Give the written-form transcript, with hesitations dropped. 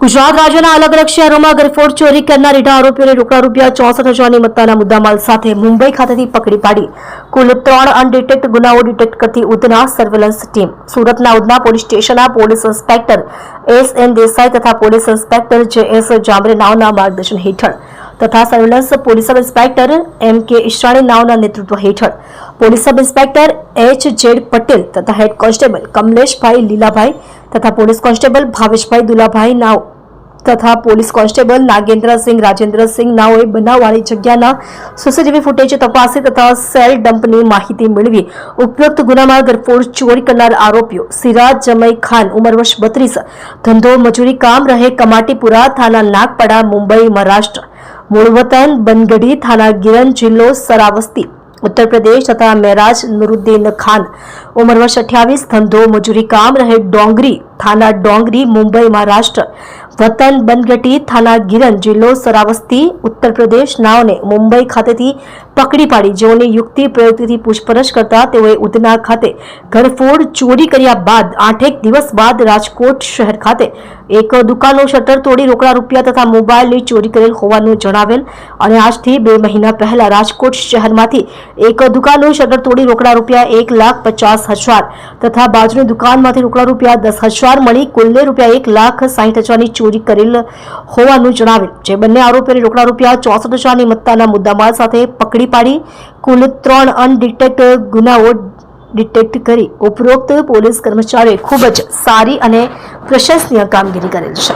ગુજરાત રાજ્યના અલગ અલગ શહેરોમાં ગરફોડ ચોરી કરનાર 8 આરોપીઓને રોકડા રૂપિયા 64,000ની મત્તાના મુદ્દામાલ સાથે મુંબઈ ખાતેથી પકડી પાડી કુલ 3 અનડિટેક્ટ ગુનાઓ ડિટેક્ટ કરતી ઉધના સર્વેલન્સ ટીમ સુરતના ઉધના પોલીસ સ્ટેશનના પોલીસ ઇન્સ્પેક્ટર S.N. દેસાઈ તથા પોલીસ ઇન્સ્પેક્ટર J.S. જામરે નાઓના માર્ગદર્શન હેઠળ તથા surveillance police sub inspector M.K. ઈશાણી નાઓના નેતૃત્વ હેઠળ police sub inspector H.Z. Patel તથા હેડ કોન્સ્ટેબલ કમલેશભાઈ લીલાભાઈ તથા પોલીસ કોન્સ્ટેબલ ભાવેશભાઈ દુલાભાઈ નાઓ તથા પોલીસ કોન્સ્ટેબલ નાગેન્દ્રસિંહ રાજેન્દ્રસિંહ નાઓએ બનાવવાળી જગ્યાના સીસીટીવી ફૂટેજ તપાસી તથા સેલ ડમ્પની માહિતી મેળવી ઉપરોક્ત ગુનામાં ગરફોડ ચોરી કરનાર આરોપીઓ સિરાજ જમઈ ખાન ઉંમર વર્ષ 32 ધંધો મજૂરી કામ રહે કમાટીપુરા થાના નાગપડા મુંબઈ મહારાષ્ટ્ર મૂળ વતન બનગડી થાના ગિરન જિલ્લો સરાવસ્તી उत्तर प्रदेश तथा मेराज नुरुद्दीन खान उम्र वर्ष 28 धंधो मजूरी काम रहे डोंगरी थाना डोंगरी मुंबई महाराष्ट्र वतन बनगटी थाना गिरन जिल्लो सरावस्ती उत्तर प्रदेश नावने मुंबई खातेથી પકડી પાડી જેઓની યુક્તિ પ્રયુક્તિથી પૂછપરછ કરતા તેઓએ ઉધના ખાતે ઘરફોડ ચોરી કર્યા બાદ 8 દિવસ બાદ રાજકોટ શહેર ખાતે એક દુકાનનું શટર તોડી રોકડા રૂપિયા તથા મોબાઈલની ચોરી કરેલ હોવાનું જણાવેલ અને આજથી 2 મહિના પહેલા રાજકોટ શહેરમાંથી એક દુકાનનું શટર તોડી રોકડા રૂપિયા 1,50,000 તથા બાજુની દુકાનમાંથી રોકડા રૂપિયા 10,000 મળી કુલ્લે રૂપિયા 1,60,000ની ચોરી કરેલ હોવાનું જણાવેલ જે બંને આરોપીઓને રોકડા રૂપિયા 64,000ની મત્તાના મુદ્દામાલ સાથે પકડી પાડી કુલ 3 અનડિટેક્ટ ગુનાઓ ડિટેક્ટ કરી ઉપરોક્ત પોલીસ કર્મચારીઓએ ખૂબ જ સારી અને પ્રશંસનીય કામગીરી કરેલ છે।